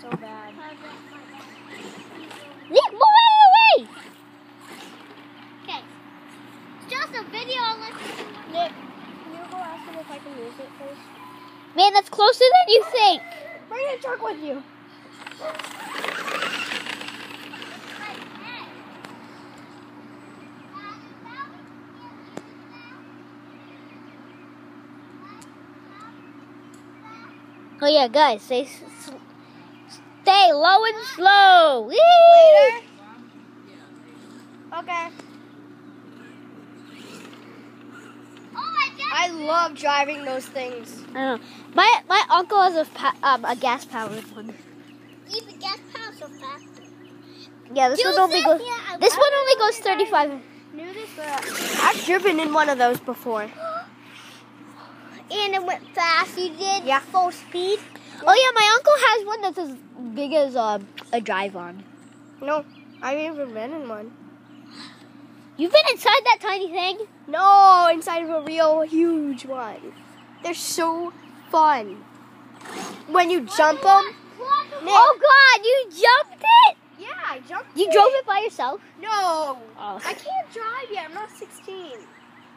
so bad. Nick, move out of the way! Okay. It's just a video. Nick, can you go ask him if I can use it, please? Man, that's closer than you think. Bring the truck with you. Oh yeah, guys, stay low and slow. Whee! Later. Okay. I love driving those things. I don't know. My uncle has a gas powered one. Even gas power so fast. Yeah, this one only goes 35. Knew this, but I've driven in one of those before. And it went fast. You did? Yeah. Full speed? Oh yeah, my uncle has one that's as big as a drive-on. No, I've even been in one. You've been inside that tiny thing? No, inside of a real huge one. They're so fun. When you jump them. Oh God, you jumped it? Yeah, I jumped You drove it by yourself? No. Oh. I can't drive yet. I'm not 16.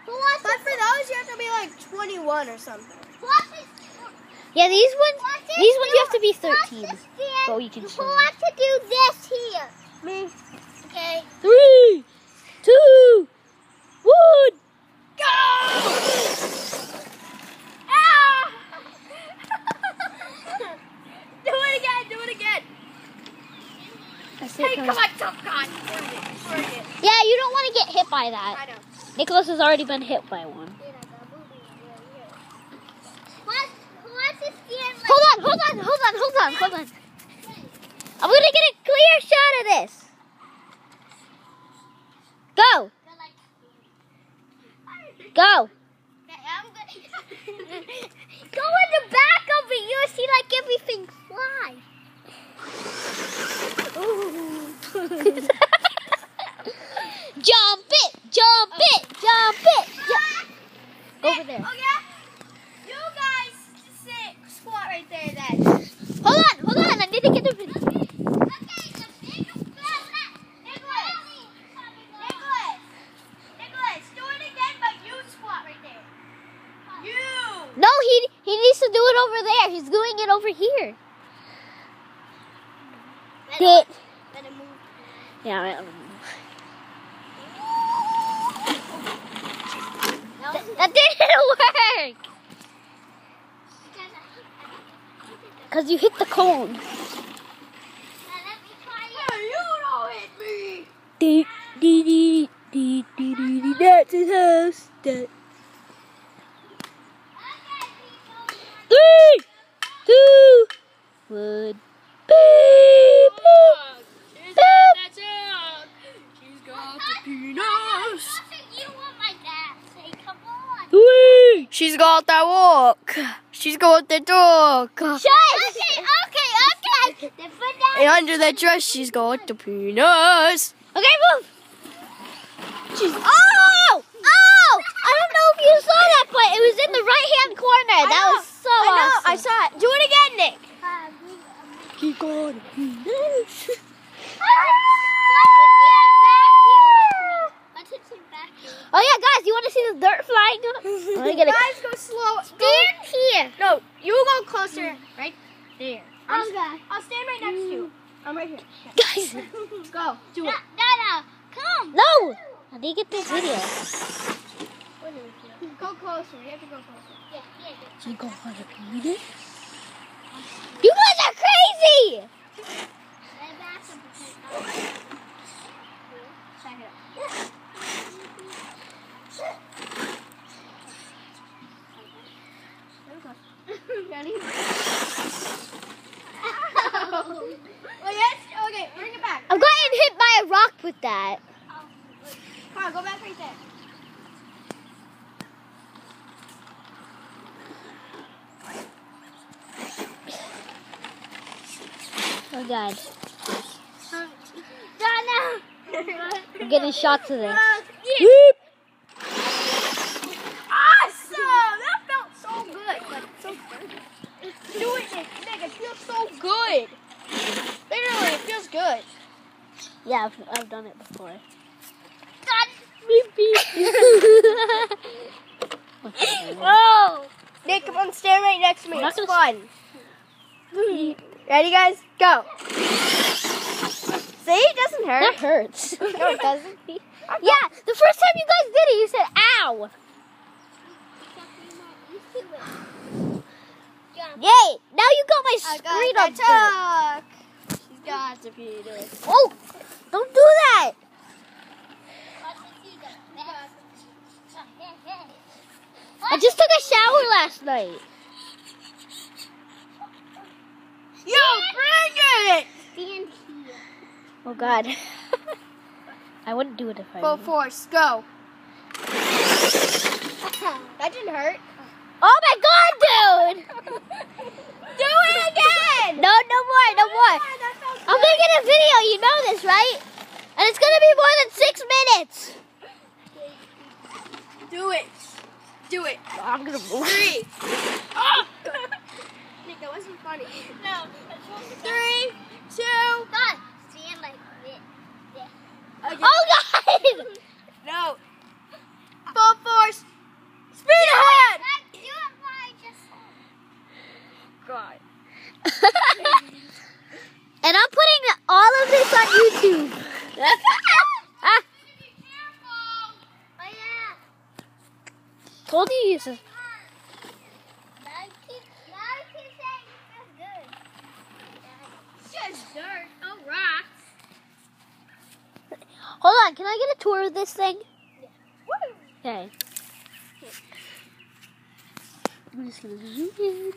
Who wants But for those, you have to be like 21 or something. Yeah, these ones you have to be 13. So you can Who swim. wants to do this here? Me. Okay. 3, 2, 1. Go! Ah! Do it again. Do it again. Hey, come on, Top God. Yeah, you don't want to get hit by that. I know. Nicholas has already been hit by one. Hold on. I'm gonna get a clear shot of this. Go. Go. Go in the back of it. You'll see like everything fly. Jump it. Go over there. Oh, yeah? You guys just sit, squat right there then. Hold on. I need to get the video. Nicholas, do it again, but you squat right there. You! No, he needs to do it over there. He's doing it over here. Get. Better move. Yeah, I don't know. That didn't work. Because you hit the cone. Let me try it. Hey, you don't hit me! That's his house. Okay, 3, 2, 1. Beep, beep. That's it! She's got the penis! you want my dad. Say, come on. 3. She's got that walk. She's got the dog. Shush. Okay. Then put down. And under that dress, she's got the penis. Okay, move. Oh! I don't know if you saw that, but it was in the right-hand corner. That was so awesome. I saw it. Do it again, Nick. He got a penis. Oh yeah, guys, you want to see the dirt flying? I'm gonna get it. Guys, go slow. Stand here. No, you go closer. Right there. Okay. I'll stand right next to you. I'm right here. Guys, Go. Do it. No. Come. no! I need to get this video. Go closer. You have to go closer. She got a penis? You guys are crazy! Check it out. Ready? Oh, yes? Okay, bring it back. I've gotten hit by a rock with that. Come on, go back right there. Oh god. Donna. I'm getting shots of this. Yeah. Awesome! That felt so good. Like, so good. Do it, Nick. Nick, it feels so good. Yeah, I've done it before. Oh! Nick, come on, stand right next to me. I'm not It's gonna fun. Ready, guys? Go. See, it doesn't hurt. That hurts. No, it doesn't. Yeah, the first time you guys did it, you said, ow. Yay, now you got my screen up there. She's got to be this. Oh, don't do that. I just took a shower last night. Yo, bring it! Stand here. Oh, God. I wouldn't do it if I Full did. force, go. That didn't hurt. Oh, my God, dude. Do it again! No more, no more. I'm making a video, you know this, right? And it's going to be more than 6 minutes. Do it. Do it. I'm going to move. 3. Oh. Nick, that wasn't funny. No. 3, 2. God. Stand like this. Again. Oh, God. No. Full force. Speed ahead. Do it what I just said. God. And I'm putting all of this on YouTube. Ah, Be careful. Oh, yeah. told you you said. Now keep saying it feels good. Just dirt. Oh, rocks. Hold on, can I get a tour of this thing? Okay. I'm just gonna zoom in.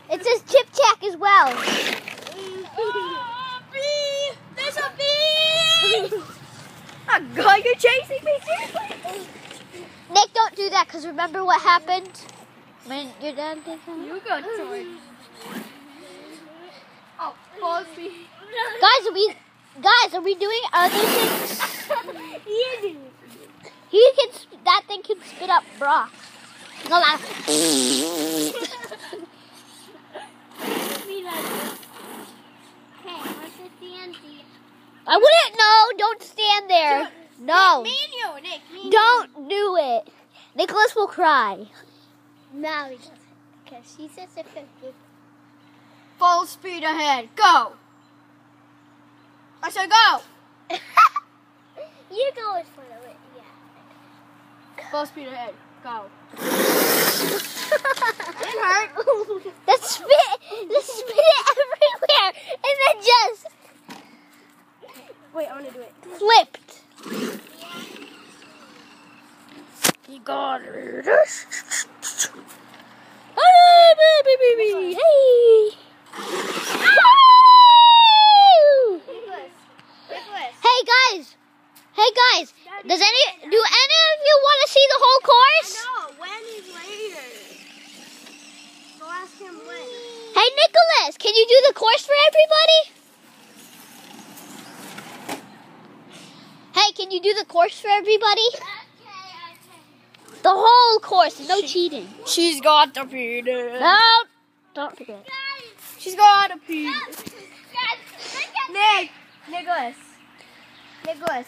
It says Chip Check as well. Oh, bee! There's a bee! Oh, God, you're chasing me, seriously? Nick, don't do that, because remember what happened when your dad did that? You go, Tori. Oh, full speed. Guys, are we doing other things? Easy. That thing can spit up rocks. Go on. I wouldn't know. Don't stand there. No. Me and you, Nick. Me and Don't do it. Nicholas will cry. No, he doesn't. Because he says it feels good. Full speed ahead. Go. I said go. You go as far away. Yeah. Full speed ahead. Go. Didn't hurt. The spit everywhere, and then just Wait, I want to do it. flipped. You got it. Hey. Nicholas. Hey guys, do any of you want to see the whole course? No, when is later. Go ask him when. Hey Nicholas, can you do the course for everybody? Hey, can you do the course for everybody? The whole course, no cheating. She's got the penis. No, don't forget. She's got a penis. Nicholas. Nicholas.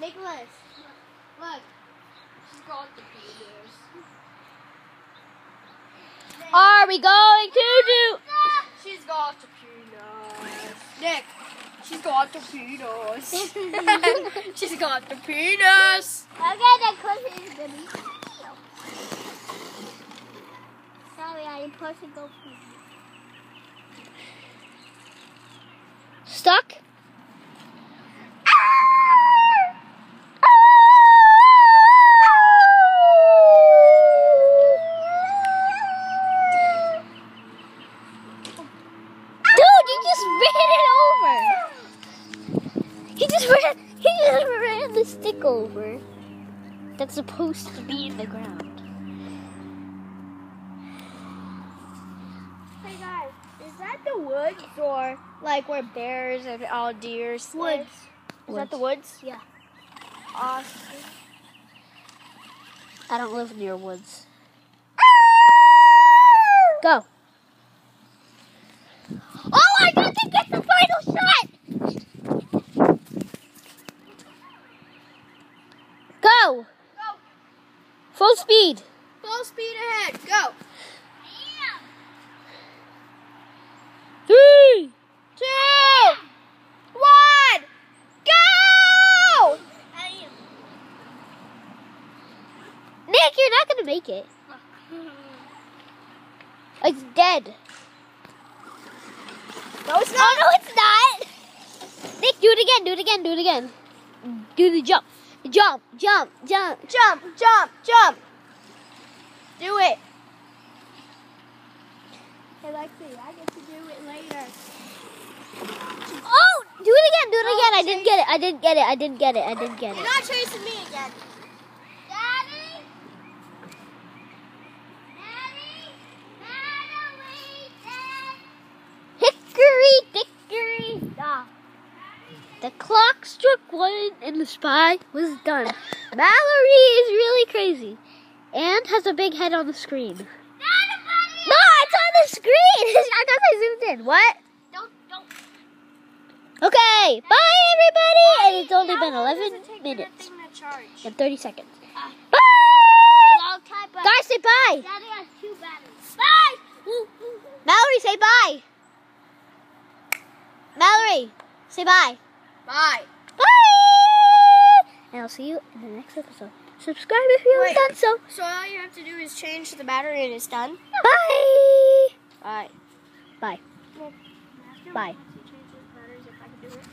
Nicholas. Look. She's got the penis. Are we going to do? She's got the penis. Nick. She's got the penis. She's got the penis. Okay, then close is gonna be. Sorry, I'm supposed to go pee. Stuck? Dude, you just ran it over. He just ran the stick over. That's supposed to be in the ground. Hey guys, is that the woods or like where bears and all deer live? Is that the woods? Yeah. Awesome. I don't live near woods. Go. Oh, I got to get the final shot! Go! Full speed. Full speed ahead. Go. 3, 2, 1, go! Nick, you're not gonna make it. It's dead. No, it's Oh not. no, it's not. Nick, do it again. Do it again. Do it again. Do the jump. Jump. Jump. Jump. Jump, jump, jump. Do it. Hey, Lexi, I get to do it later. Oh, do it again. Do it again. I didn't get it. I didn't get it. I didn't get it. I didn't get You're it. not chasing me again. Daddy? Hickory dickory dock. The clock struck 1 and the spy was done. Mallory is really crazy and has a big head on the screen. No, it's on the screen. I thought I zoomed in. What? Don't. Okay, bye everybody. And it's only been 11 minutes and 30 seconds. Bye. Long time, but Guys, say bye. Daddy has 2 batteries. Bye! Mallory, say bye. Mallory, say bye. Bye. Bye! And I'll see you in the next episode. Subscribe if you haven't done so. So all you have to do is change the battery and it's done? Bye! Bye. Bye. Bye. Change the batteries if I can do it.